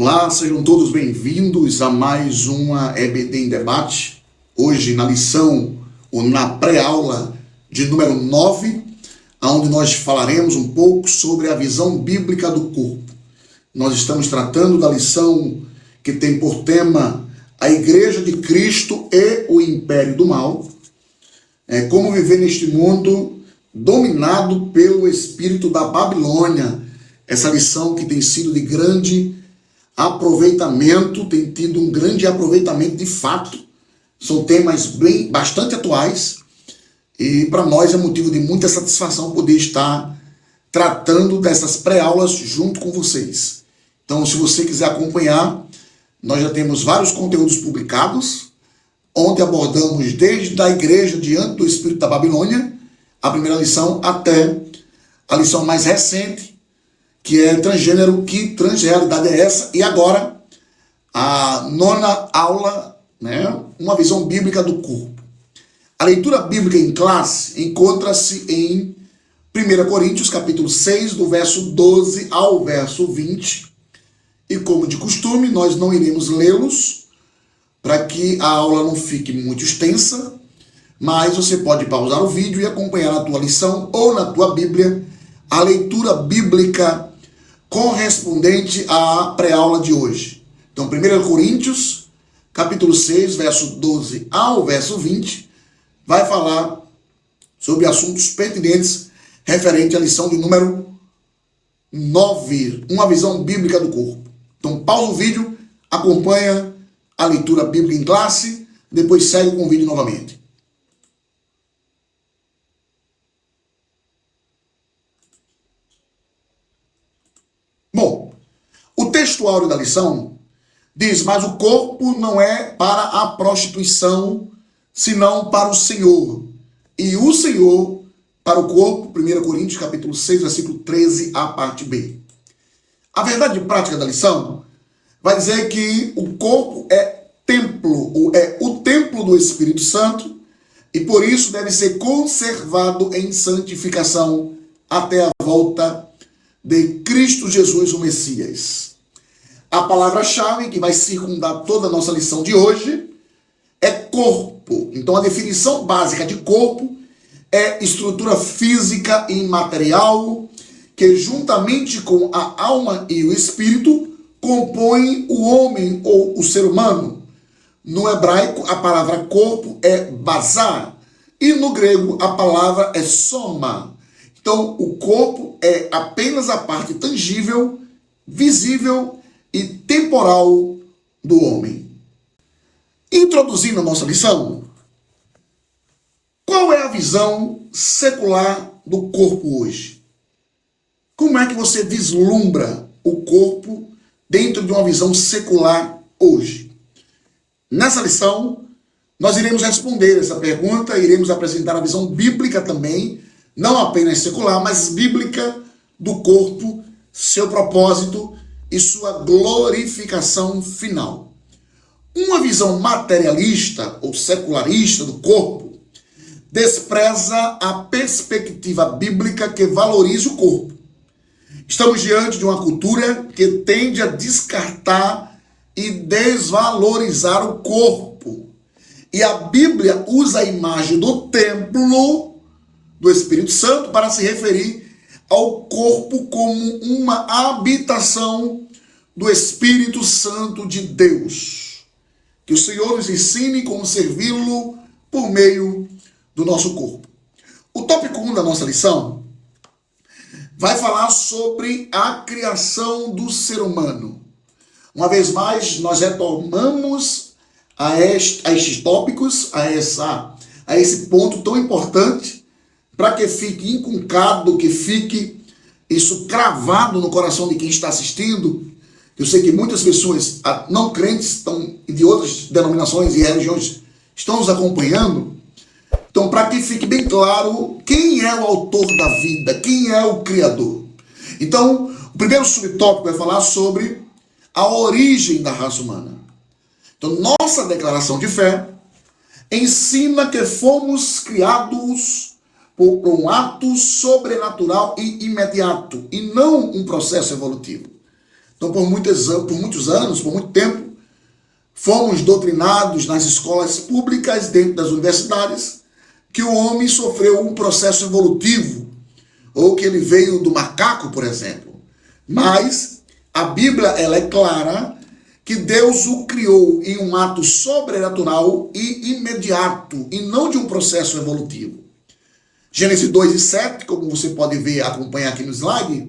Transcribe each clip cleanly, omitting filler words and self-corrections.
Olá, sejam todos bem-vindos a mais uma EBD em Debate. Hoje na lição, ou na pré-aula de número 9, onde nós falaremos um pouco sobre a visão bíblica do corpo. Nós estamos tratando da lição que tem por tema a Igreja de Cristo e o Império do Mal. Como viver neste mundo dominado pelo espírito da Babilônia. Essa lição que tem sido de grande aproveitamento, tem tido um grande aproveitamento de fato. São temas bastante atuais e para nós é motivo de muita satisfação poder estar tratando dessas pré-aulas junto com vocês. Então, se você quiser acompanhar, nós já temos vários conteúdos publicados, onde abordamos desde a igreja diante do espírito da Babilônia, a primeira lição, até a lição mais recente, que é transgênero, que transrealidade é essa? E agora, a nona aula, uma visão bíblica do corpo. A leitura bíblica em classe encontra-se em 1 Coríntios, capítulo 6, do verso 12 ao verso 20. E como de costume, nós não iremos lê-los, para que a aula não fique muito extensa, mas você pode pausar o vídeo e acompanhar na tua lição ou na tua Bíblia a leitura bíblica correspondente à pré-aula de hoje. Então, 1 Coríntios, capítulo 6, verso 12 ao verso 20, vai falar sobre assuntos pertinentes referente à lição de número 9, uma visão bíblica do corpo. Então, pausa o vídeo, acompanha a leitura bíblica em classe, depois segue com o vídeo novamente. Bom, o texto áureo da lição diz: mas o corpo não é para a prostituição, senão para o Senhor, e o Senhor para o corpo. 1 Coríntios, capítulo 6, versículo 13, a parte B. A verdade prática da lição vai dizer que o corpo é templo, ou é o templo do Espírito Santo, e por isso deve ser conservado em santificação até a volta de Cristo Jesus, o Messias. A palavra-chave que vai circundar toda a nossa lição de hoje é corpo. Então, a definição básica de corpo é estrutura física e imaterial que, juntamente com a alma e o espírito, compõem o homem ou o ser humano. No hebraico, a palavra corpo é bazar, e no grego, a palavra é soma. Então, o corpo é apenas a parte tangível, visível e temporal do homem. Introduzindo a nossa lição, qual é a visão secular do corpo hoje? Como é que você vislumbra o corpo dentro de uma visão secular hoje? Nessa lição, nós iremos responder essa pergunta, iremos apresentar a visão bíblica também, não apenas secular, mas bíblica do corpo, seu propósito e sua glorificação final. Uma visão materialista ou secularista do corpo despreza a perspectiva bíblica que valoriza o corpo. Estamos diante de uma cultura que tende a descartar e desvalorizar o corpo. E a Bíblia usa a imagem do templo do Espírito Santo para se referir ao corpo como uma habitação do Espírito Santo de Deus. Que o Senhor nos ensine como servi-lo por meio do nosso corpo. O tópico 1 da nossa lição vai falar sobre a criação do ser humano. Uma vez mais, nós retornamos a estes tópicos, a esse ponto tão importante, para que fique inculcado, que fique isso cravado no coração de quem está assistindo. Eu sei que muitas pessoas não crentes de outras denominações e religiões estão nos acompanhando. Então, para que fique bem claro quem é o autor da vida, quem é o Criador. Então, o primeiro subtópico vai falar sobre a origem da raça humana. Então, nossa declaração de fé ensina que fomos criados por um ato sobrenatural e imediato, e não um processo evolutivo. Então, por muitos anos, por muito tempo, fomos doutrinados nas escolas públicas, dentro das universidades, que o homem sofreu um processo evolutivo, ou que ele veio do macaco, por exemplo. Mas a Bíblia ela é clara que Deus o criou em um ato sobrenatural e imediato, e não de um processo evolutivo. Gênesis 2:7, como você pode ver, acompanhar aqui no slide,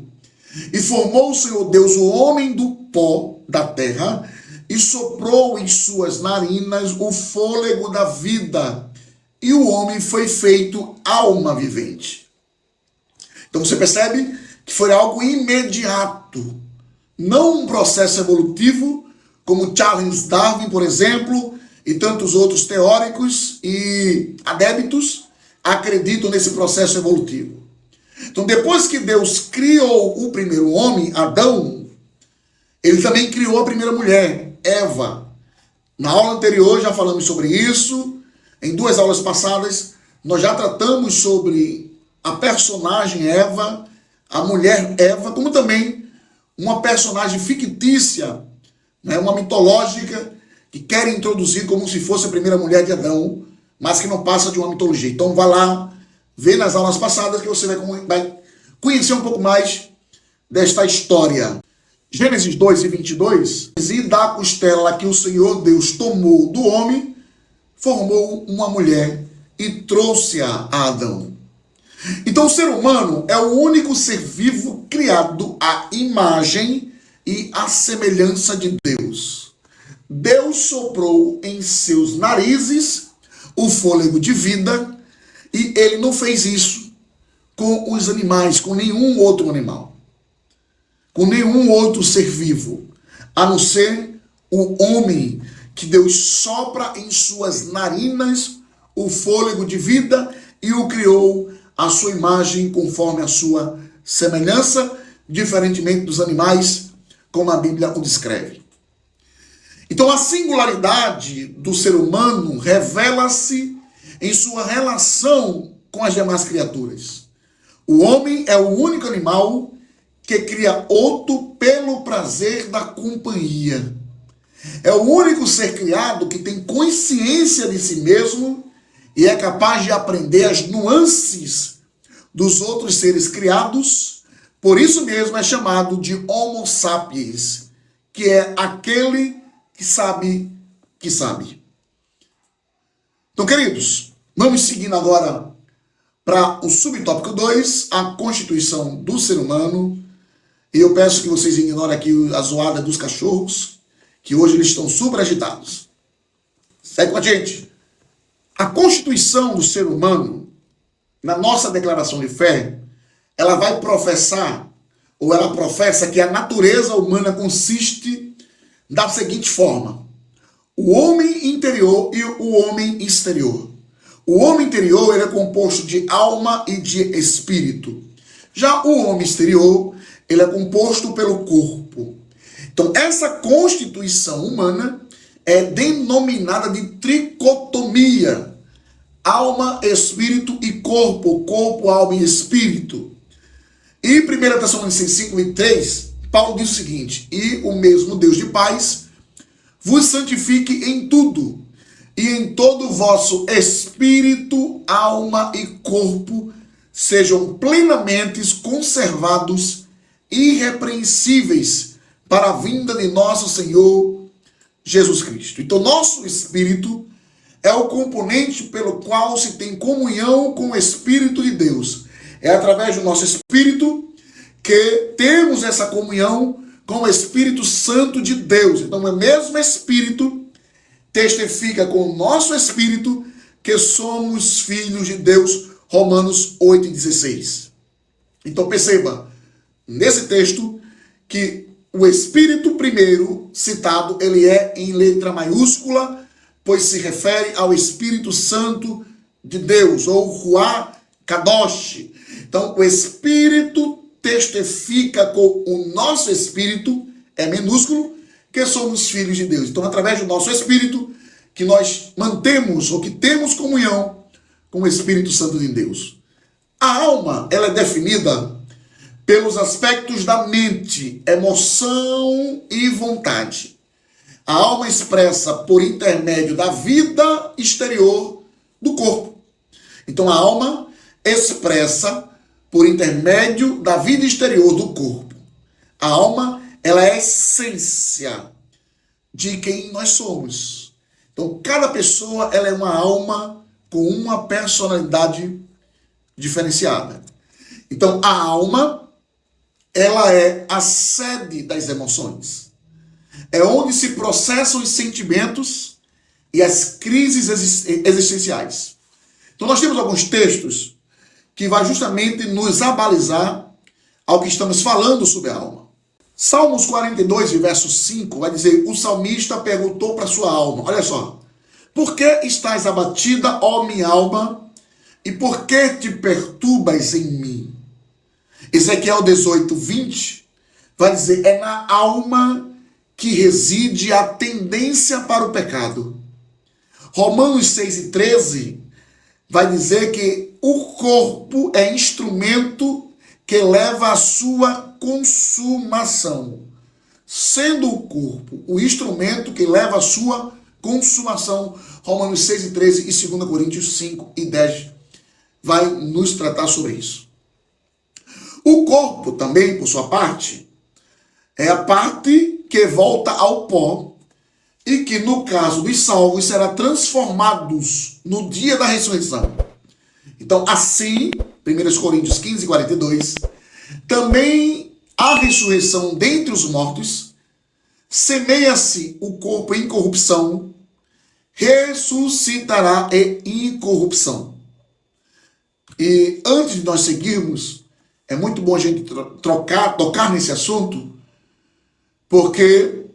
e formou o Senhor Deus o homem do pó da terra, e soprou em suas narinas o fôlego da vida, e o homem foi feito alma vivente. Então você percebe que foi algo imediato, não um processo evolutivo, como Charles Darwin, por exemplo, e tantos outros teóricos e adeptos acreditam nesse processo evolutivo. Então, depois que Deus criou o primeiro homem, Adão, ele também criou a primeira mulher, Eva. Na aula anterior já falamos sobre isso. Em 2 aulas passadas, nós já tratamos sobre a personagem Eva, a mulher Eva, como também uma personagem fictícia, uma mitológica, que quer introduzir como se fosse a primeira mulher de Adão, mas que não passa de uma mitologia. Então vá lá, vê nas aulas passadas que você vai conhecer um pouco mais desta história. Gênesis 2:22, e da costela que o Senhor Deus tomou do homem, formou uma mulher e trouxe-a a Adão. Então o ser humano é o único ser vivo criado à imagem e à semelhança de Deus. Deus soprou em seus narizes o fôlego de vida, e ele não fez isso com os animais, com nenhum outro animal, com nenhum outro ser vivo, a não ser o homem, que Deus sopra em suas narinas o fôlego de vida e o criou à sua imagem, conforme a sua semelhança, diferentemente dos animais, como a Bíblia o descreve. Então a singularidade do ser humano revela-se em sua relação com as demais criaturas. O homem é o único animal que cria outro pelo prazer da companhia. É o único ser criado que tem consciência de si mesmo e é capaz de aprender as nuances dos outros seres criados. Por isso mesmo é chamado de Homo sapiens, que é aquele que sabe que sabe. Então, queridos, vamos seguindo agora para o subtópico 2, a constituição do ser humano. E eu peço que vocês ignorem aqui a zoada dos cachorros, que hoje eles estão super agitados. Segue com a gente. A constituição do ser humano, na nossa declaração de fé, ela vai professar, ou ela professa que a natureza humana consiste da seguinte forma: o homem interior e o homem exterior. O homem interior ele é composto de alma e de espírito. Já o homem exterior, ele é composto pelo corpo. Então, essa constituição humana é denominada de tricotomia: alma, espírito e corpo. Corpo, alma e espírito. E 1 Tessalonicenses 5:3, Paulo diz o seguinte: e o mesmo Deus de paz vos santifique em tudo, e em todo o vosso espírito, alma e corpo sejam plenamente conservados, irrepreensíveis, para a vinda de nosso Senhor Jesus Cristo. Então, nosso espírito é o componente pelo qual se tem comunhão com o Espírito de Deus. É através do nosso espírito que temos essa comunhão com o Espírito Santo de Deus. Então, o mesmo Espírito testifica com o nosso espírito que somos filhos de Deus. Romanos 8:16. Então, perceba, nesse texto, que o Espírito primeiro citado, ele é em letra maiúscula, pois se refere ao Espírito Santo de Deus, ou Ruach Kadosh. Então, o Espírito testifica com o nosso espírito, é minúsculo, que somos filhos de Deus. Então, através do nosso espírito, que nós mantemos, ou que temos comunhão com o Espírito Santo de Deus. A alma, ela é definida pelos aspectos da mente, emoção e vontade. A alma expressa por intermédio da vida exterior do corpo. Então a alma expressa por intermédio da vida exterior do corpo. A alma, ela é a essência de quem nós somos. Então cada pessoa, ela é uma alma com uma personalidade diferenciada. Então a alma, ela é a sede das emoções. É onde se processam os sentimentos e as crises existenciais. Então nós temos alguns textos que vai justamente nos abalizar ao que estamos falando sobre a alma. Salmos 42, verso 5, vai dizer: o salmista perguntou para sua alma, olha só, por que estás abatida, ó minha alma, e por que te perturbas em mim? Ezequiel 18, 20, vai dizer, é na alma que reside a tendência para o pecado. Romanos 6 e 13 vai dizer que o corpo é instrumento que leva à sua consumação. Sendo o corpo o instrumento que leva à sua consumação. Romanos 6 e 13 e 2 Coríntios 5 e 10 vai nos tratar sobre isso. O corpo também, por sua parte, é a parte que volta ao pó e que, no caso dos salvos, será transformados no dia da ressurreição. Então, assim, 1 Coríntios 15, 42, também a ressurreição dentre os mortos, semeia-se o corpo em corrupção, ressuscitará em incorrupção. E antes de nós seguirmos, é muito bom a gente tocar nesse assunto, porque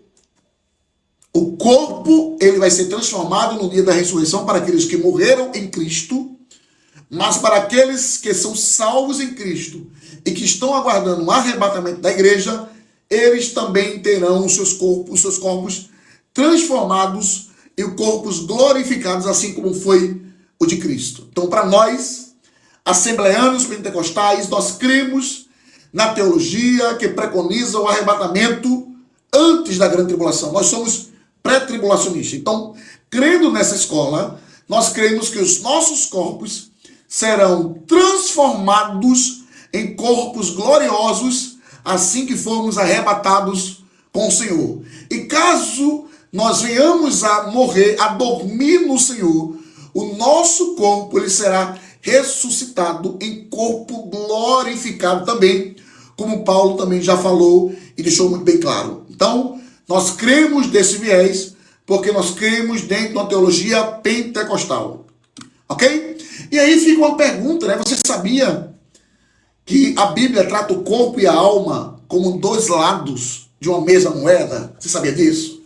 o corpo, ele vai ser transformado no dia da ressurreição para aqueles que morreram em Cristo, mas para aqueles que são salvos em Cristo e que estão aguardando o arrebatamento da igreja, eles também terão os seus corpos transformados e os corpos glorificados, assim como foi o de Cristo. Então, para nós, assembleanos pentecostais, nós cremos na teologia que preconiza o arrebatamento antes da grande tribulação. Nós somos pré-tribulacionistas. Então, crendo nessa escola, nós cremos que os nossos corpos serão transformados em corpos gloriosos assim que formos arrebatados com o Senhor. E caso nós venhamos a morrer, a dormir no Senhor, o nosso corpo ele será ressuscitado em corpo glorificado também, como Paulo também já falou e deixou muito bem claro. Então, nós cremos desse viés, porque nós cremos dentro de uma teologia pentecostal. Ok? E aí fica uma pergunta, né? Você sabia que a Bíblia trata o corpo e a alma como dois lados de uma mesma moeda? Você sabia disso?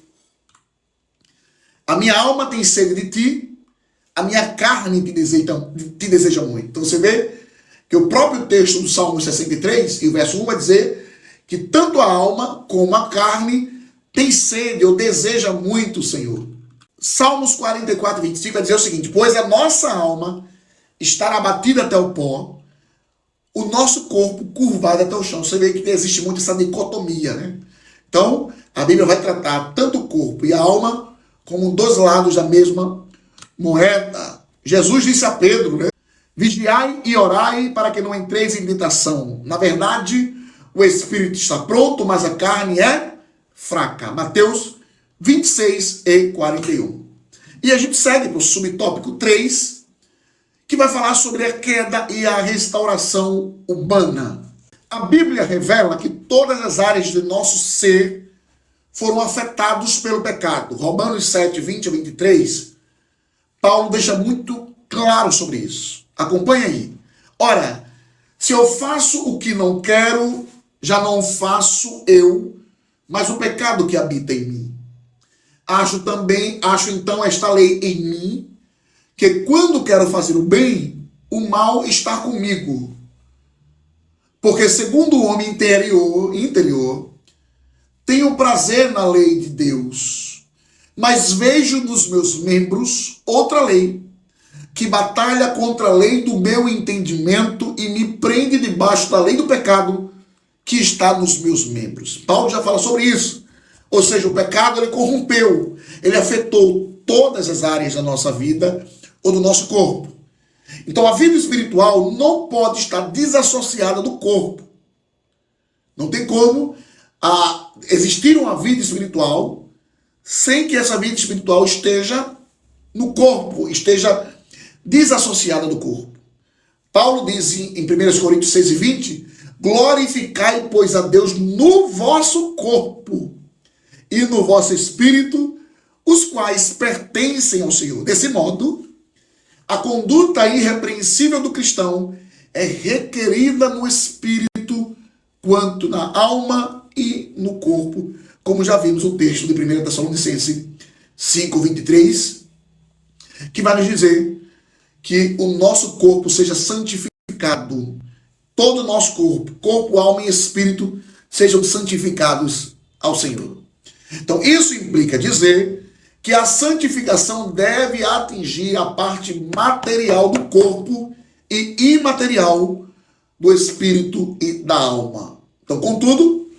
A minha alma tem sede de ti, a minha carne te deseja muito. Então você vê que o próprio texto do Salmo 63, e o verso 1 vai dizer que tanto a alma como a carne tem sede ou deseja muito o Senhor. Salmos 44, 25 vai dizer o seguinte: pois a nossa alma estará abatida até o pó, o nosso corpo curvado até o chão. Você vê que existe muito essa dicotomia, né? Então, a Bíblia vai tratar tanto o corpo e a alma como dois lados da mesma moeda. Jesus disse a Pedro, né? Vigiai e orai para que não entreis em tentação. Na verdade, o espírito está pronto, mas a carne é fraca. Mateus 26 e 41. E a gente segue para o subtópico 3, que vai falar sobre a queda e a restauração humana. A Bíblia revela que todas as áreas do nosso ser foram afetados pelo pecado. Romanos 7, 20 a 23, Paulo deixa muito claro sobre isso. Acompanha aí. Ora, se eu faço o que não quero, já não faço eu, mas o pecado que habita em mim. Acho então esta lei em mim, que quando quero fazer o bem, o mal está comigo. Porque segundo o homem interior, tenho prazer na lei de Deus, mas vejo nos meus membros outra lei, que batalha contra a lei do meu entendimento e me prende debaixo da lei do pecado que está nos meus membros. Paulo já fala sobre isso. Ou seja, o pecado ele corrompeu, ele afetou todas as áreas da nossa vida ou do nosso corpo. Então a vida espiritual não pode estar desassociada do corpo. Não tem como existir uma vida espiritual sem que essa vida espiritual esteja no corpo, esteja desassociada do corpo. Paulo diz em 1 Coríntios 6:20, glorificai, pois, a Deus no vosso corpo e no vosso espírito, os quais pertencem ao Senhor. Desse modo, a conduta irrepreensível do cristão é requerida no espírito, quanto na alma e no corpo, como já vimos o texto de 1 Tessalonicenses 5:23, que vai nos dizer que o nosso corpo seja santificado, todo o nosso corpo, alma e espírito, sejam santificados ao Senhor. Então, isso implica dizer que a santificação deve atingir a parte material do corpo e imaterial do espírito e da alma. Então, contudo,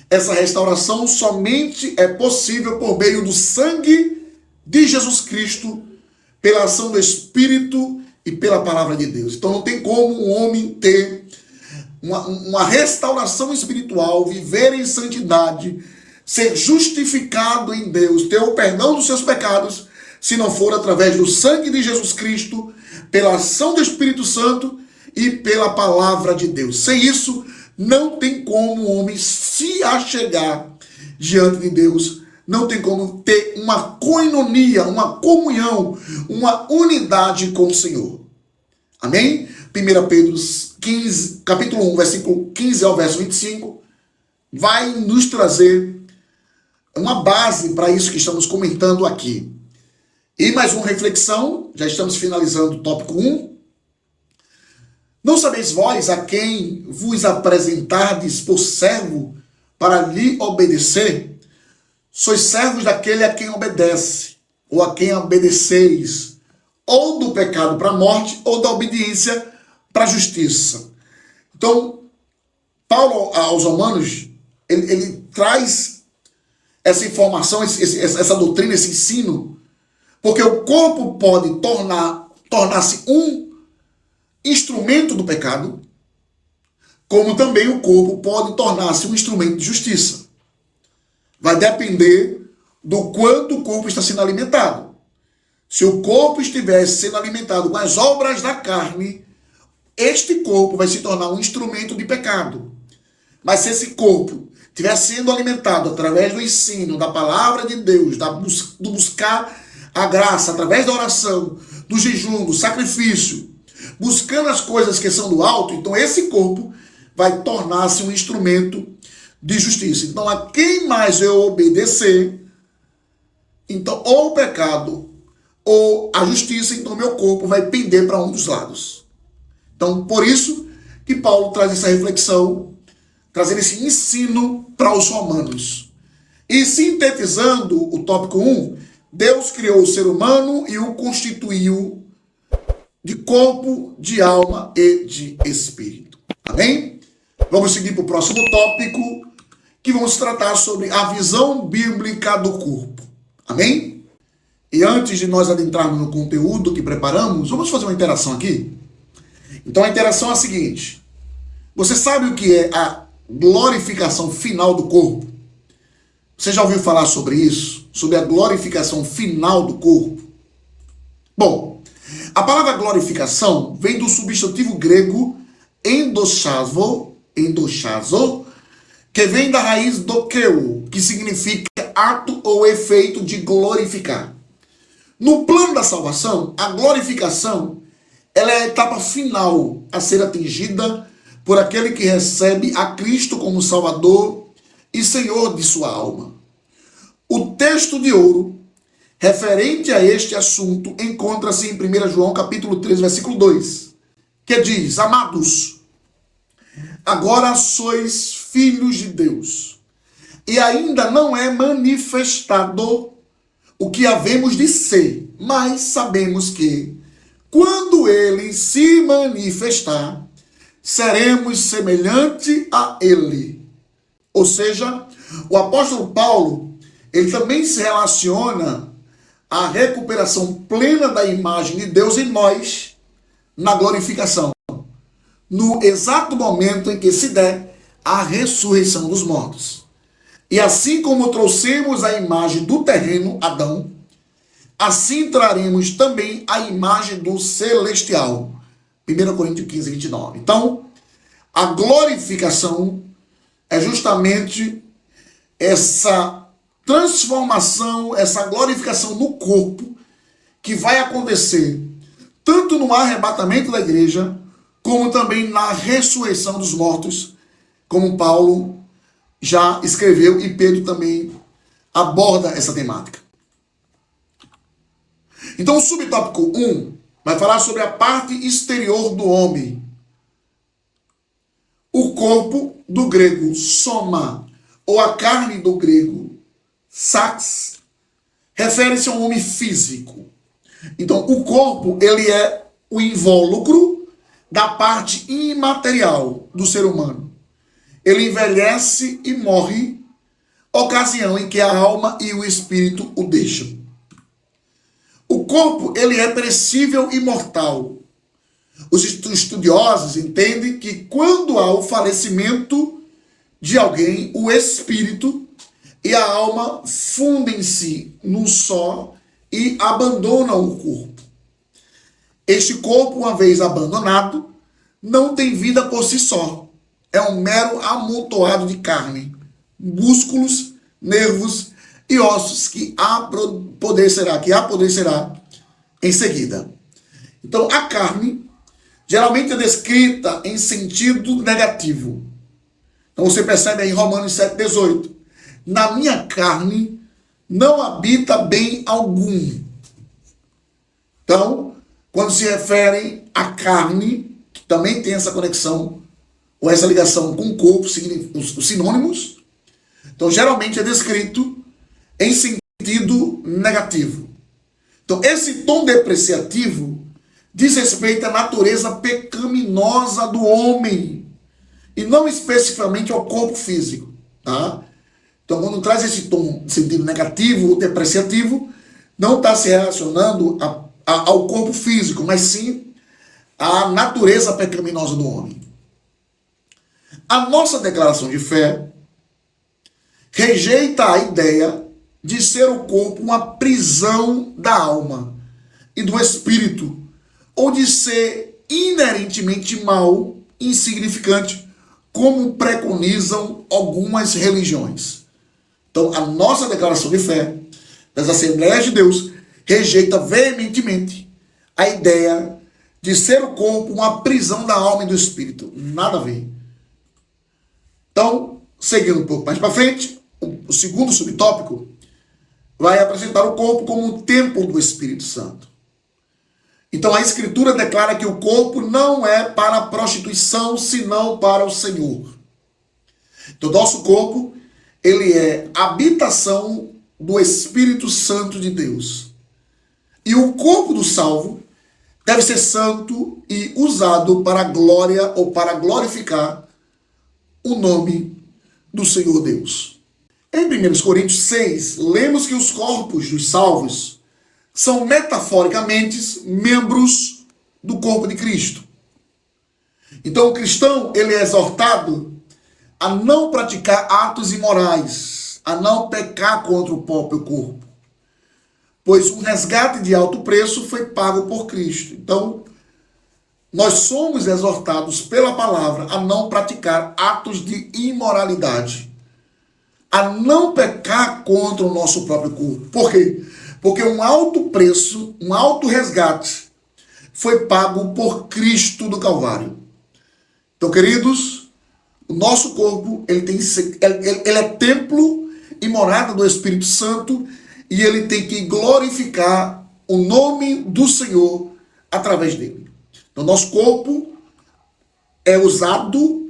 essa restauração somente é possível por meio do sangue de Jesus Cristo, pela ação do Espírito e pela palavra de Deus. Então, não tem como um homem ter uma restauração espiritual, viver em santidade, ser justificado em Deus, ter o perdão dos seus pecados, se não for através do sangue de Jesus Cristo, pela ação do Espírito Santo e pela palavra de Deus. Sem isso, não tem como o homem se achegar diante de Deus, não tem como ter uma koinonia, uma comunhão, uma unidade com o Senhor. Amém? 1 Pedro 15, capítulo 1, versículo 15 ao verso 25, vai nos trazer uma base para isso que estamos comentando aqui. E mais uma reflexão, já estamos finalizando o tópico 1. Não sabeis vós a quem vos apresentardes por servo para lhe obedecer? Sois servos daquele a quem obedece, ou a quem obedeceis, ou do pecado para a morte, ou da obediência para a justiça. Então, Paulo aos Romanos, ele traz essa informação, essa doutrina, esse ensino, porque o corpo pode tornar-se um instrumento do pecado, como também o corpo pode tornar-se um instrumento de justiça. Vai depender do quanto o corpo está sendo alimentado. Se o corpo estivesse sendo alimentado com as obras da carne, este corpo vai se tornar um instrumento de pecado. Mas se esse corpo estiver sendo alimentado através do ensino, da palavra de Deus, do buscar a graça, através da oração, do jejum, do sacrifício, buscando as coisas que são do alto, então esse corpo vai tornar-se um instrumento de justiça. Então, a quem mais eu obedecer, então, ou o pecado, ou a justiça, então meu corpo vai pender para um dos lados. Então, por isso que Paulo traz essa reflexão, trazendo esse ensino para os romanos. E sintetizando o tópico 1, Deus criou o ser humano e o constituiu de corpo, de alma e de espírito. Amém? Vamos seguir para o próximo tópico, que vamos tratar sobre a visão bíblica do corpo. Amém? E antes de nós adentrarmos no conteúdo que preparamos, vamos fazer uma interação aqui? Então a interação é a seguinte. Você sabe o que é a glorificação final do corpo? Você já ouviu falar sobre isso? Sobre a glorificação final do corpo? Bom, a palavra glorificação vem do substantivo grego endoshazo, que vem da raiz dokeu, que significa ato ou efeito de glorificar. No plano da salvação, a glorificação ela é a etapa final a ser atingida por aquele que recebe a Cristo como Salvador e Senhor de sua alma. O texto de ouro referente a este assunto encontra-se em 1 João capítulo 3, versículo 2, que diz: amados, agora sois filhos de Deus, e ainda não é manifestado o que havemos de ser, mas sabemos que, quando ele se manifestar, seremos semelhante a ele, Ou seja, o apóstolo Paulo, ele também se relaciona à recuperação plena da imagem de Deus em nós na glorificação, no exato momento em que se der a ressurreição dos mortos. E assim como trouxemos a imagem do terreno, Adão, assim traremos também a imagem do celestial. 1 Coríntios 15, 29. Então, a glorificação é justamente essa transformação, essa glorificação no corpo que vai acontecer tanto no arrebatamento da igreja, como também na ressurreição dos mortos, como Paulo já escreveu e Pedro também aborda essa temática. Então o subtópico 1 vai falar sobre a parte exterior do homem. O corpo, do grego soma, ou a carne do grego sax, refere-se a um homem físico. Então o corpo, ele é o invólucro da parte imaterial do ser humano. Ele envelhece e morre, ocasião em que a alma e o espírito o deixam. O corpo, ele é perecível e mortal. Os estudiosos entendem que quando há o falecimento de alguém, o espírito e a alma fundem-se num só e abandonam o corpo. Este corpo, uma vez abandonado, não tem vida por si só. É um mero amontoado de carne, músculos, nervos e ossos que apodrecerá em seguida. Então, a carne geralmente é descrita em sentido negativo. Então, você percebe aí em Romanos 7,18. Na minha carne não habita bem algum. Então, quando se referem à carne, que também tem essa conexão, ou essa ligação com o corpo, os sinônimos, então geralmente é descrito em sentido negativo. Então esse tom depreciativo diz respeito à natureza pecaminosa do homem, e não especificamente ao corpo físico. Tá? Então quando traz esse tom de sentido negativo ou depreciativo, não está se relacionando ao corpo físico, mas sim à natureza pecaminosa do homem. A nossa declaração de fé rejeita a ideia de ser o corpo uma prisão da alma e do espírito, ou de ser inerentemente mau, insignificante, como preconizam algumas religiões. Então, a nossa declaração de fé das Assembleias de Deus rejeita veementemente a ideia de ser o corpo uma prisão da alma e do espírito. Nada a ver. Então, seguindo um pouco mais para frente, o segundo subtópico vai apresentar o corpo como um templo do Espírito Santo. Então, a Escritura declara que o corpo não é para a prostituição, senão para o Senhor. Então, nosso corpo, ele é habitação do Espírito Santo de Deus. E o corpo do salvo deve ser santo e usado para a glória ou para glorificar o nome do Senhor Deus. Em 1 Coríntios 6, lemos que os corpos dos salvos são metaforicamente membros do corpo de Cristo. Então o cristão, ele é exortado a não praticar atos imorais, a não pecar contra o próprio corpo, pois um resgate de alto preço foi pago por Cristo. Então, nós somos exortados pela palavra a não praticar atos de imoralidade, a não pecar contra o nosso próprio corpo. Por quê? Porque um alto preço, um alto resgate foi pago por Cristo do Calvário. Então, queridos, o nosso corpo, ele é templo e morada do Espírito Santo, e ele tem que glorificar o nome do Senhor através dele. Então, nosso corpo é usado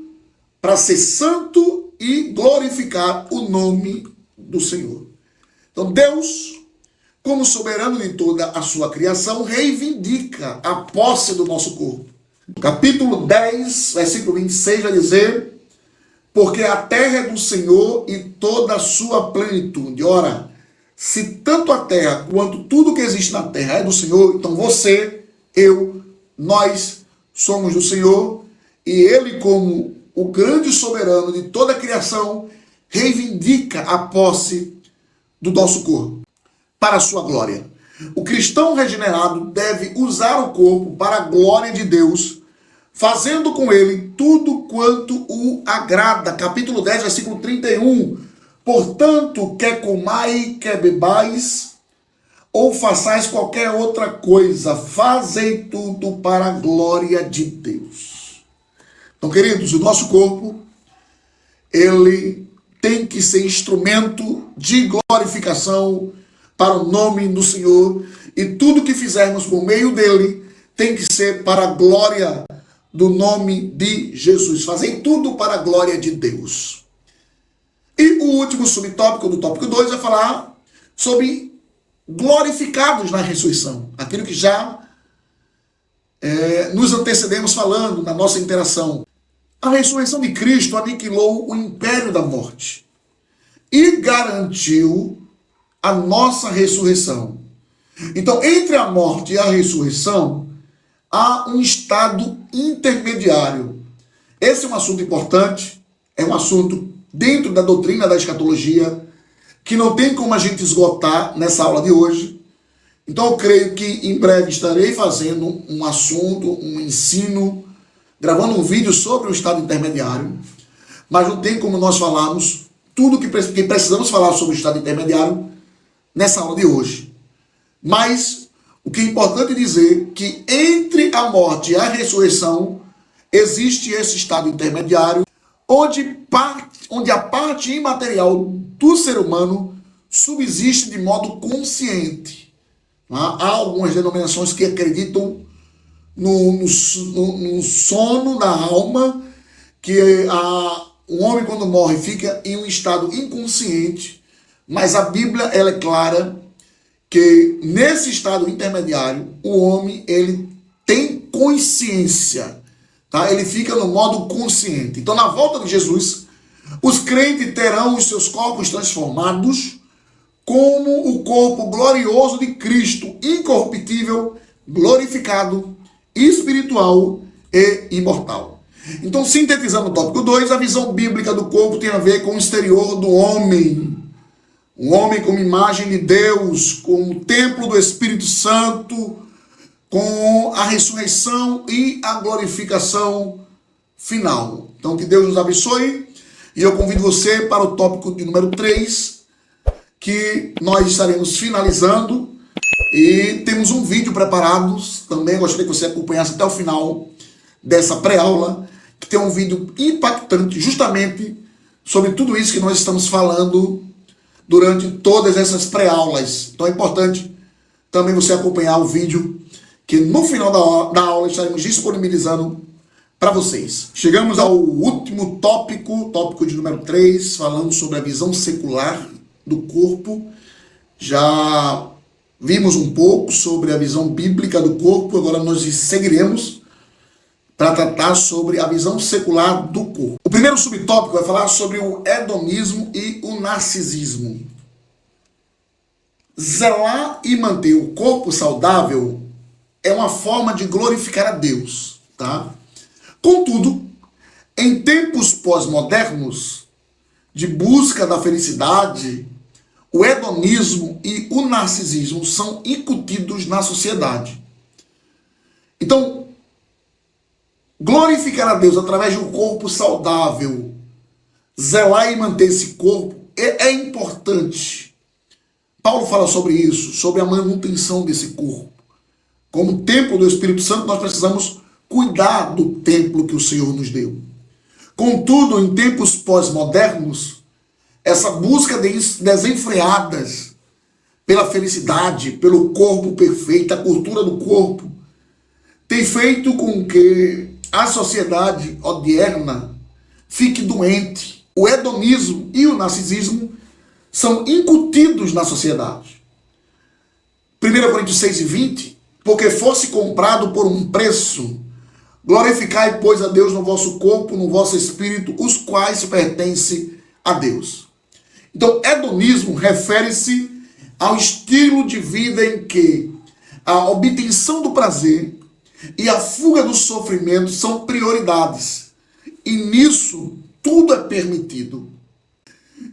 para ser santo e glorificar o nome do Senhor. Então, Deus, como soberano de toda a sua criação, reivindica a posse do nosso corpo. Capítulo 10, versículo 26, vai dizer: porque a terra é do Senhor e toda a sua plenitude. Ora, se tanto a terra quanto tudo que existe na terra é do Senhor, então você, eu, nós somos do Senhor, e Ele, como o grande soberano de toda a criação, reivindica a posse do nosso corpo para a sua glória. O cristão regenerado deve usar o corpo para a glória de Deus, fazendo com ele tudo quanto o agrada. Capítulo 10, versículo 31. Portanto, quer comais, quer bebais, ou façais qualquer outra coisa, fazei tudo para a glória de Deus. Então, queridos, o nosso corpo, ele tem que ser instrumento de glorificação para o nome do Senhor, e tudo que fizermos por meio dele tem que ser para a glória do nome de Jesus. Fazem tudo para a glória de Deus. E o último subtópico do tópico 2 vai falar sobre glorificados na ressurreição. Aquilo que já nos antecedemos falando na nossa interação. A ressurreição de Cristo aniquilou o império da morte e garantiu a nossa ressurreição. Então, entre a morte e a ressurreição, há um estado intermediário. Esse é um assunto importante, é um assunto dentro da doutrina da escatologia, que não tem como a gente esgotar nessa aula de hoje. Então, eu creio que em breve estarei fazendo um assunto, um ensino, gravando um vídeo sobre o estado intermediário, mas não tem como nós falarmos tudo que precisamos falar sobre o estado intermediário nessa aula de hoje. Mas o que é importante dizer é que entre a morte e a ressurreição existe esse estado intermediário, onde a parte imaterial do ser humano subsiste de modo consciente. Há algumas denominações que acreditam no sono da alma, que o homem, quando morre, fica em um estado inconsciente, mas a Bíblia ela é clara que nesse estado intermediário o homem ele tem consciência, tá? Ele fica no modo consciente. Então, na volta de Jesus, os crentes terão os seus corpos transformados como o corpo glorioso de Cristo, incorruptível, glorificado, espiritual e imortal. Então, sintetizando o tópico 2, a visão bíblica do corpo tem a ver com o exterior do homem. Um homem como imagem de Deus, com o templo do Espírito Santo, com a ressurreição e a glorificação final. Então, que Deus nos abençoe. E eu convido você para o tópico de número 3, que nós estaremos finalizando. E temos um vídeo preparado. Também gostaria que você acompanhasse até o final dessa pré-aula, que tem um vídeo impactante justamente sobre tudo isso que nós estamos falando durante todas essas pré-aulas. Então é importante também você acompanhar o vídeo, que no final da aula estaremos disponibilizando para vocês. Chegamos ao último tópico de número 3, falando sobre a visão secular do corpo. Já vimos um pouco sobre a visão bíblica do corpo, agora nós seguiremos para tratar sobre a visão secular do corpo. O primeiro subtópico vai falar sobre o hedonismo e o narcisismo. Zelar e manter o corpo saudável é uma forma de glorificar a Deus, tá? Contudo, em tempos pós-modernos, de busca da felicidade, o hedonismo e o narcisismo são incutidos na sociedade. Então, glorificar a Deus através de um corpo saudável, zelar e manter esse corpo é importante. Paulo fala sobre isso, sobre a manutenção desse corpo. Como templo do Espírito Santo, nós precisamos cuidar do templo que o Senhor nos deu. Contudo, em tempos pós-modernos, essa busca desenfreadas pela felicidade, pelo corpo perfeito, a cultura do corpo, tem feito com que a sociedade odierna fique doente. O hedonismo e o narcisismo são incutidos na sociedade. 1 Coríntios 6:20, porque fosse comprado por um preço, Glorificai, pois, a Deus no vosso corpo, no vosso espírito, os quais pertencem a Deus. Então, hedonismo refere-se ao estilo de vida em que a obtenção do prazer e a fuga do sofrimento são prioridades. E nisso, tudo é permitido.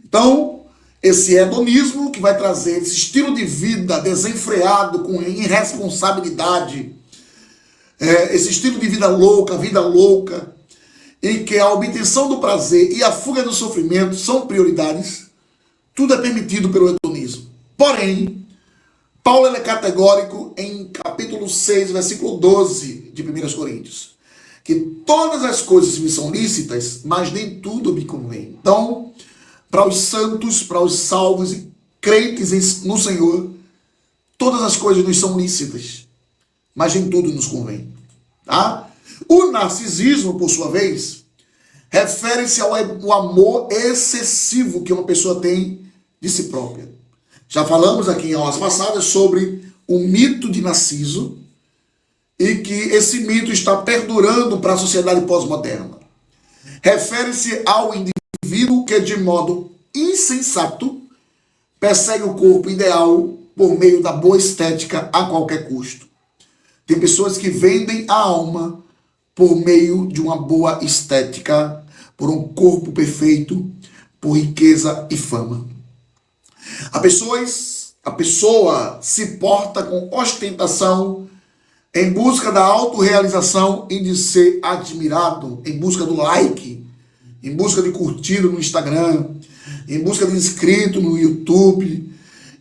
Então, esse hedonismo que vai trazer esse estilo de vida desenfreado, com irresponsabilidade, esse estilo de vida louca, em que a obtenção do prazer e a fuga do sofrimento são prioridades, tudo é permitido pelo hedonismo. Porém, Paulo é categórico em capítulo 6, versículo 12 de 1 Coríntios, que todas as coisas me são lícitas, mas nem tudo me convém. Então, para os santos, para os salvos e crentes no Senhor, todas as coisas nos são lícitas, mas nem tudo nos convém. Tá? O narcisismo, por sua vez, refere-se ao amor excessivo que uma pessoa tem de si própria. Já falamos aqui em aulas passadas sobre o mito de Narciso e que esse mito está perdurando para a sociedade pós-moderna. Refere-se ao indivíduo que, de modo insensato, persegue o corpo ideal por meio da boa estética a qualquer custo. Tem pessoas que vendem a alma por meio de uma boa estética, por um corpo perfeito, por riqueza e fama. A pessoa se porta com ostentação em busca da autorrealização e de ser admirado, em busca do like, em busca de curtido no Instagram, em busca de inscrito no YouTube,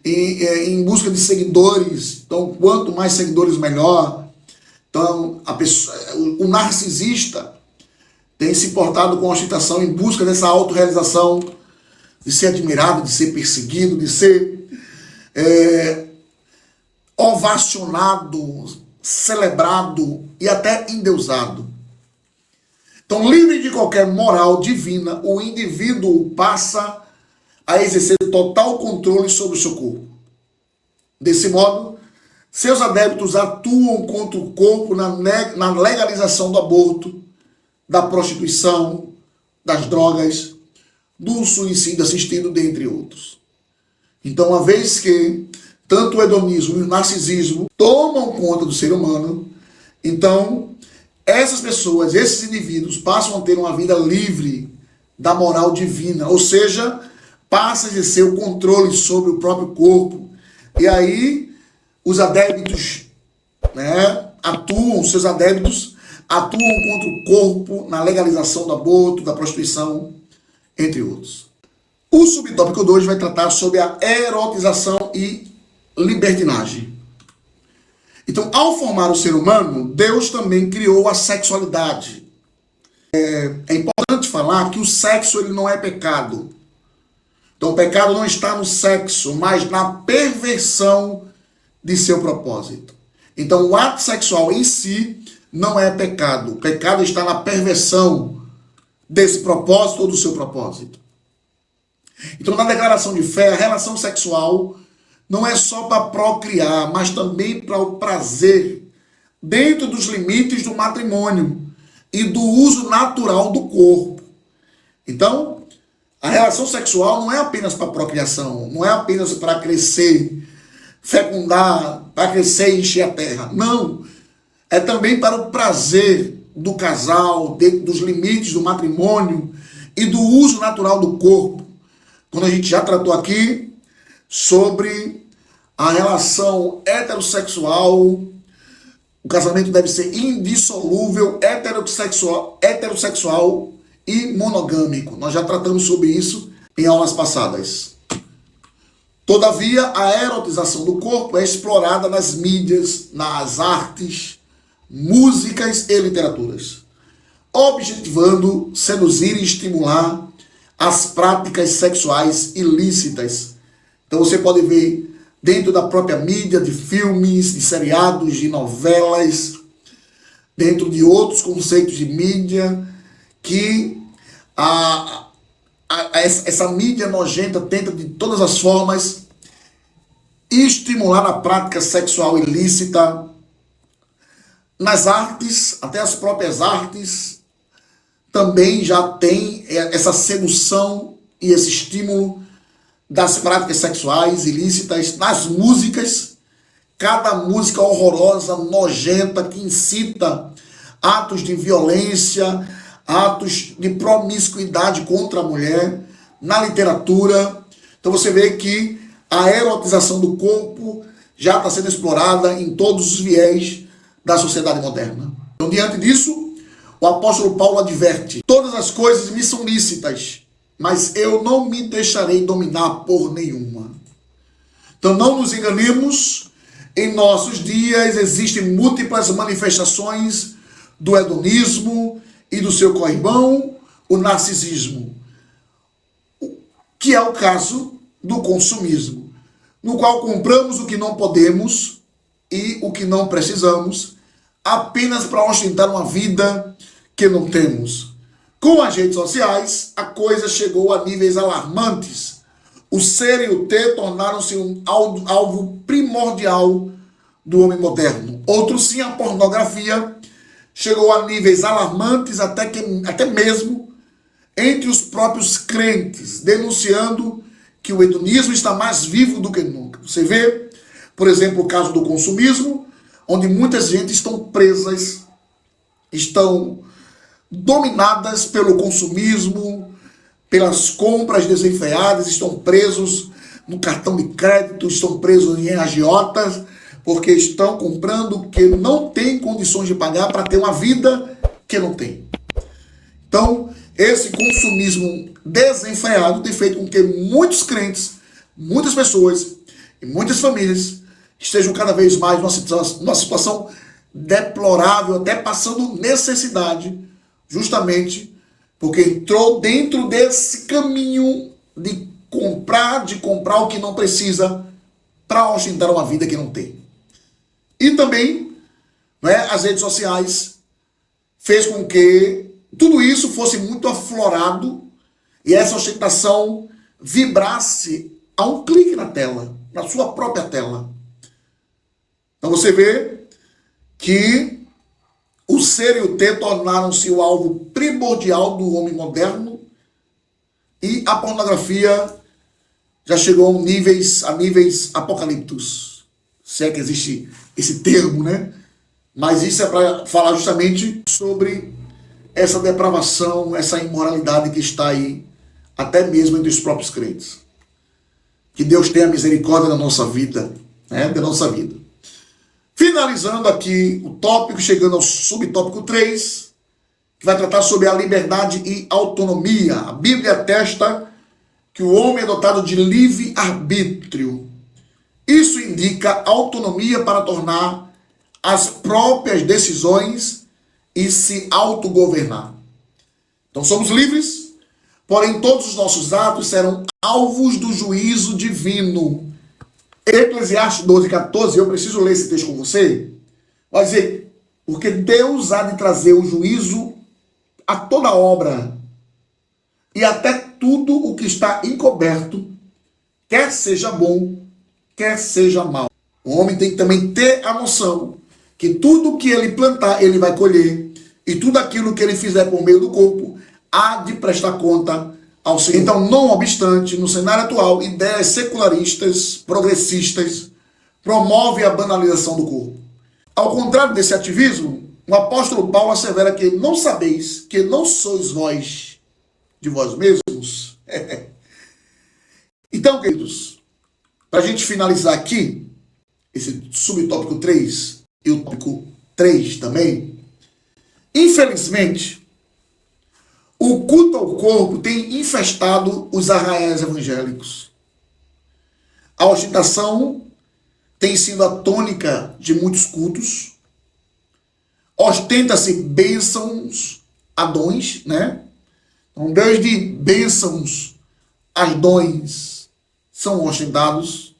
em busca de seguidores. Então, quanto mais seguidores, melhor. Então, o narcisista tem se portado com ostentação em busca dessa autorrealização, de ser admirado, de ser perseguido, de ser ovacionado, celebrado e até endeusado. Então, livre de qualquer moral divina, o indivíduo passa a exercer total controle sobre o seu corpo. Desse modo, seus adeptos atuam contra o corpo na legalização do aborto, da prostituição, das drogas, do suicídio assistido, dentre outros. Então, uma vez que tanto o hedonismo e o narcisismo tomam conta do ser humano, então essas pessoas, esses indivíduos passam a ter uma vida livre da moral divina, ou seja, passa a exercer o controle sobre o próprio corpo. E aí os adeptos, seus adeptos atuam contra o corpo na legalização do aborto, da prostituição, entre outros. O subtópico 2 vai tratar sobre a erotização e libertinagem. Então, ao formar o ser humano, Deus também criou a sexualidade. É importante falar que o sexo ele não é pecado. Então, o pecado não está no sexo, mas na perversão de seu propósito. Então, o ato sexual em si não é pecado. O pecado está na perversão desse propósito ou do seu propósito. Então, na declaração de fé, a relação sexual não é só para procriar, mas também para o prazer, dentro dos limites do matrimônio e do uso natural do corpo. Então, a relação sexual não é apenas para procriação, não é apenas para crescer, fecundar, para crescer e encher a terra. Não. É também para o prazer do casal, dentro dos limites do matrimônio e do uso natural do corpo. Quando a gente já tratou aqui sobre a relação heterossexual, o casamento deve ser indissolúvel, heterossexual e monogâmico. Nós já tratamos sobre isso em aulas passadas. Todavia, a erotização do corpo é explorada nas mídias, nas artes, músicas e literaturas, objetivando seduzir e estimular as práticas sexuais ilícitas. Então você pode ver dentro da própria mídia, de filmes, de seriados, de novelas, dentro de outros conceitos de mídia, que essa mídia nojenta tenta de todas as formas estimular a prática sexual ilícita, nas artes, até as próprias artes, também já tem essa sedução e esse estímulo das práticas sexuais ilícitas. Nas músicas, cada música horrorosa, nojenta, que incita atos de violência, atos de promiscuidade contra a mulher. Na literatura, então você vê que a erotização do corpo já está sendo explorada em todos os viés da sociedade moderna. Então, diante disso, o apóstolo Paulo adverte: todas as coisas me são lícitas, mas eu não me deixarei dominar por nenhuma. Então não nos enganemos, em nossos dias existem múltiplas manifestações do hedonismo e do seu co-irmão, o narcisismo, que é o caso do consumismo, no qual compramos o que não podemos e o que não precisamos, apenas para ostentar uma vida que não temos. Com as redes sociais, a coisa chegou a níveis alarmantes. O ser e o ter tornaram-se um alvo primordial do homem moderno. Outro sim, a pornografia chegou a níveis alarmantes até mesmo entre os próprios crentes, denunciando que o hedonismo está mais vivo do que nunca. Você vê, por exemplo, o caso do consumismo, onde muitas gente estão presas, estão dominadas pelo consumismo, pelas compras desenfreadas, estão presos no cartão de crédito, estão presos em agiotas, porque estão comprando o que não tem condições de pagar para ter uma vida que não tem. Então, esse consumismo desenfreado tem feito com que muitos crentes, muitas pessoas e muitas famílias estejam cada vez mais numa situação deplorável, até passando necessidade, justamente porque entrou dentro desse caminho de comprar o que não precisa para ostentar uma vida que não tem. E também, as redes sociais fez com que tudo isso fosse muito aflorado e essa ostentação vibrasse a um clique na tela, na sua própria tela. Então você vê que o ser e o ter tornaram-se o alvo primordial do homem moderno e a pornografia já chegou a níveis apocalípticos. Se é que existe esse termo, né? Mas isso é para falar justamente sobre essa depravação, essa imoralidade que está aí, até mesmo entre os próprios crentes. Que Deus tenha misericórdia da nossa vida, da nossa vida. Finalizando aqui o tópico, chegando ao subtópico 3, que vai tratar sobre a liberdade e autonomia. A Bíblia atesta que o homem é dotado de livre-arbítrio. Isso indica autonomia para tornar as próprias decisões e se autogovernar. Então somos livres, porém todos os nossos atos serão alvos do juízo divino. Eclesiastes 12:14, eu preciso ler esse texto com você, vai dizer, porque Deus há de trazer o juízo a toda obra e até tudo o que está encoberto, quer seja bom, quer seja mal. O homem tem que também ter a noção que tudo que ele plantar, ele vai colher, e tudo aquilo que ele fizer por meio do corpo, há de prestar conta ao Senhor. Então, não obstante, no cenário atual, ideias secularistas, progressistas, promovem a banalização do corpo. Ao contrário desse ativismo, o apóstolo Paulo assevera que não sabeis que não sois vós de vós mesmos. Então, queridos, para a gente finalizar aqui, esse subtópico 3 e o tópico 3 também, infelizmente, o culto ao corpo tem infestado os arraiais evangélicos. A ostentação tem sido a tônica de muitos cultos. Ostenta-se bênçãos a dons, né? Então, desde bênçãos as dons são ostentados.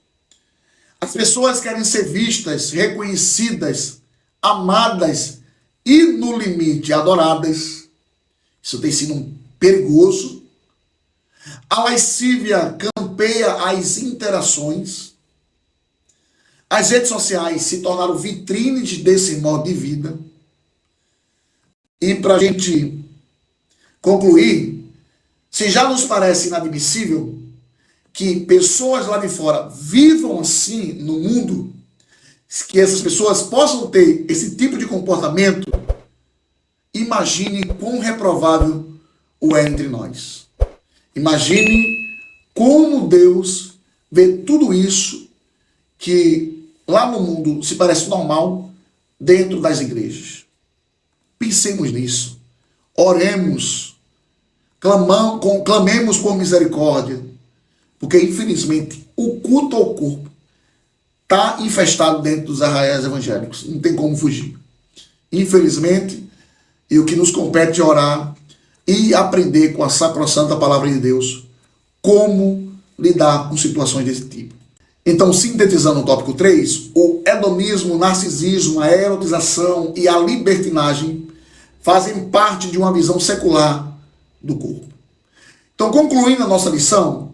As pessoas querem ser vistas, reconhecidas, amadas e, no limite, adoradas. Isso tem sido um perigoso. A lascívia campeia as interações. As redes sociais se tornaram vitrines desse modo de vida. E para a gente concluir, se já nos parece inadmissível que pessoas lá de fora vivam assim no mundo, que essas pessoas possam ter esse tipo de comportamento, imagine quão reprovável o é entre nós. Imagine como Deus vê tudo isso que lá no mundo se parece normal dentro das igrejas. Pensemos nisso. Oremos. Clamemos por misericórdia. Porque, infelizmente, o culto ao corpo está infestado dentro dos arraiais evangélicos. Não tem como fugir. Infelizmente, e o que nos compete é orar e aprender com a sacrossanta palavra de Deus como lidar com situações desse tipo. Então, sintetizando o tópico 3, o hedonismo, o narcisismo, a erotização e a libertinagem fazem parte de uma visão secular do corpo. Então, concluindo a nossa lição,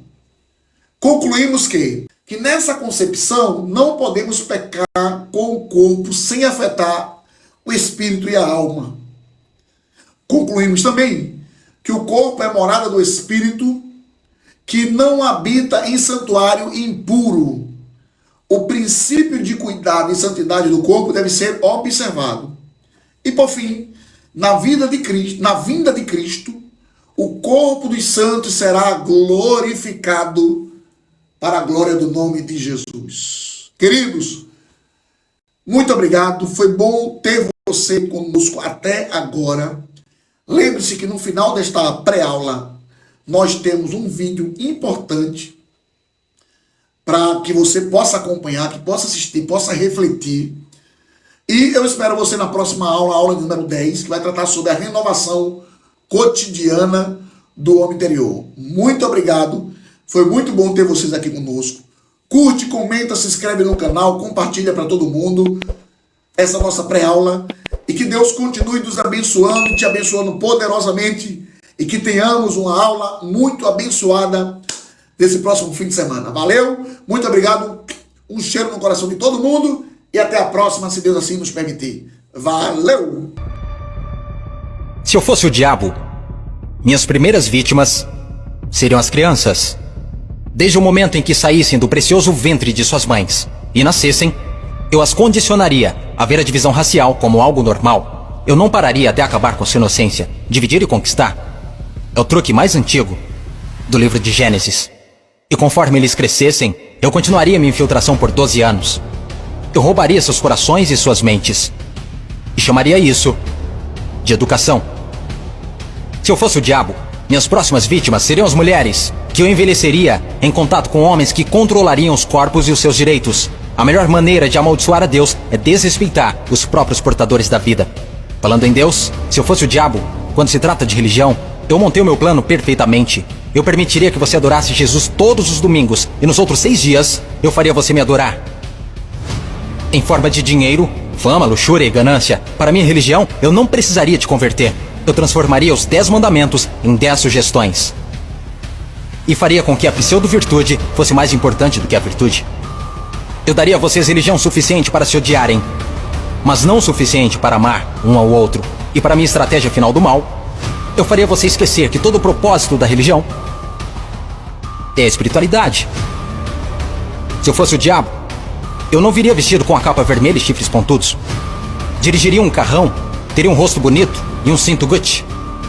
concluímos que nessa concepção não podemos pecar com o corpo sem afetar o espírito e a alma. Concluímos também que o corpo é morada do espírito, que não habita em santuário impuro. O princípio de cuidado e santidade do corpo deve ser observado. E por fim, na vinda de Cristo, o corpo dos santos será glorificado para a glória do nome de Jesus. Queridos, muito obrigado. Foi bom ter você conosco até agora. Lembre-se que no final desta pré-aula nós temos um vídeo importante para que você possa acompanhar, que possa assistir, possa refletir. E eu espero você na próxima aula, aula número 10, que vai tratar sobre a renovação cotidiana do homem interior. Muito obrigado. Foi muito bom ter vocês aqui conosco. Curte, comenta, se inscreve no canal, compartilha para todo mundo essa nossa pré-aula. E que Deus continue nos abençoando, te abençoando poderosamente. E que tenhamos uma aula muito abençoada desse próximo fim de semana. Valeu, muito obrigado. Um cheiro no coração de todo mundo. E até a próxima, se Deus assim nos permitir. Valeu! Se eu fosse o diabo, minhas primeiras vítimas seriam as crianças. Desde o momento em que saíssem do precioso ventre de suas mães e nascessem, eu as condicionaria a ver a divisão racial como algo normal. Eu não pararia até acabar com sua inocência. Dividir e conquistar é o truque mais antigo do livro de Gênesis. E conforme eles crescessem, eu continuaria minha infiltração por 12 anos. Eu roubaria seus corações e suas mentes. E chamaria isso de educação. Se eu fosse o diabo, minhas próximas vítimas seriam as mulheres, que eu envelheceria em contato com homens que controlariam os corpos e os seus direitos. A melhor maneira de amaldiçoar a Deus é desrespeitar os próprios portadores da vida. Falando em Deus, se eu fosse o diabo, quando se trata de religião, eu montei o meu plano perfeitamente. Eu permitiria que você adorasse Jesus todos os domingos, e nos outros 6 dias, eu faria você me adorar. Em forma de dinheiro, fama, luxúria e ganância, para minha religião, eu não precisaria te converter. Eu transformaria os 10 mandamentos em 10 sugestões. E faria com que a pseudo-virtude fosse mais importante do que a virtude. Eu daria a vocês religião suficiente para se odiarem, mas não o suficiente para amar um ao outro. E para minha estratégia final do mal, eu faria você esquecer que todo o propósito da religião é a espiritualidade. Se eu fosse o diabo, eu não viria vestido com a capa vermelha e chifres pontudos. Dirigiria um carrão, teria um rosto bonito e um cinto Gucci.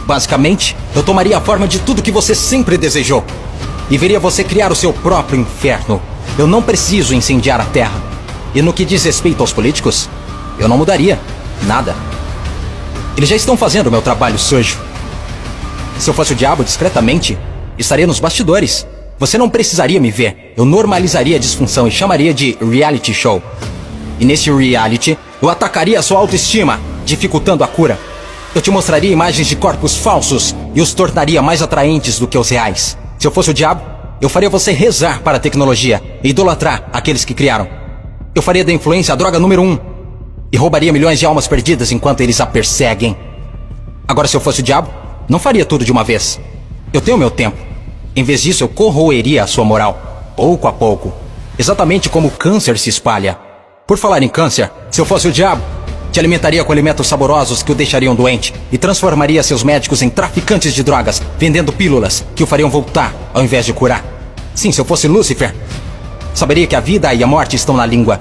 Basicamente, eu tomaria a forma de tudo que você sempre desejou e veria você criar o seu próprio inferno. Eu não preciso incendiar a terra. E no que diz respeito aos políticos, eu não mudaria nada. Eles já estão fazendo o meu trabalho sujo. Se eu fosse o diabo, discretamente, estaria nos bastidores. Você não precisaria me ver. Eu normalizaria a disfunção e chamaria de reality show. E nesse reality, eu atacaria a sua autoestima, dificultando a cura. Eu te mostraria imagens de corpos falsos e os tornaria mais atraentes do que os reais. Se eu fosse o diabo, eu faria você rezar para a tecnologia e idolatrar aqueles que criaram. Eu faria da influência a droga número 1 e roubaria milhões de almas perdidas enquanto eles a perseguem. Agora, se eu fosse o diabo, não faria tudo de uma vez. Eu tenho meu tempo. Em vez disso, eu corroeria a sua moral, pouco a pouco. Exatamente como o câncer se espalha. Por falar em câncer, se eu fosse o diabo, te alimentaria com alimentos saborosos que o deixariam doente e transformaria seus médicos em traficantes de drogas, vendendo pílulas que o fariam voltar ao invés de curar. Sim, se eu fosse Lúcifer, saberia que a vida e a morte estão na língua.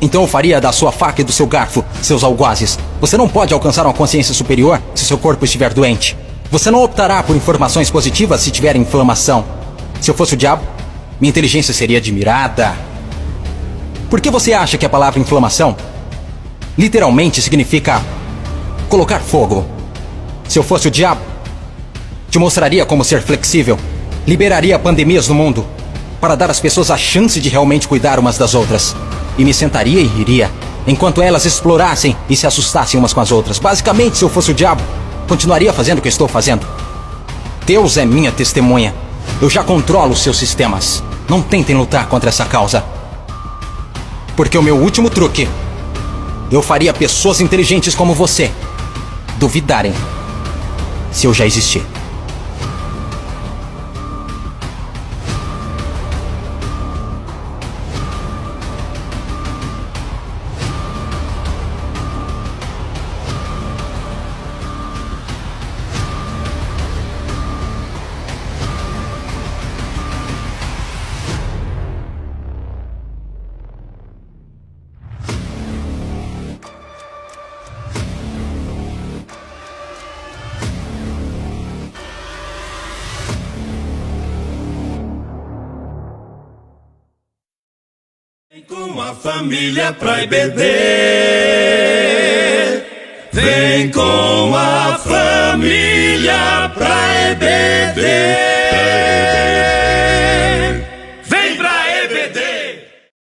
Então eu faria da sua faca e do seu garfo seus algozes. Você não pode alcançar uma consciência superior se seu corpo estiver doente. Você não optará por informações positivas se tiver inflamação. Se eu fosse o diabo, minha inteligência seria admirada. Por que você acha que a palavra inflamação literalmente significa colocar fogo? Se eu fosse o diabo, te mostraria como ser flexível. Liberaria pandemias no mundo para dar às pessoas a chance de realmente cuidar umas das outras. E me sentaria e riria, enquanto elas explorassem e se assustassem umas com as outras. Basicamente, se eu fosse o diabo, continuaria fazendo o que estou fazendo. Deus é minha testemunha. Eu já controlo seus sistemas. Não tentem lutar contra essa causa. Porque o meu último truque, eu faria pessoas inteligentes como você duvidarem se eu já existir. Vem com a família pra EBD. Vem com a família pra EBD.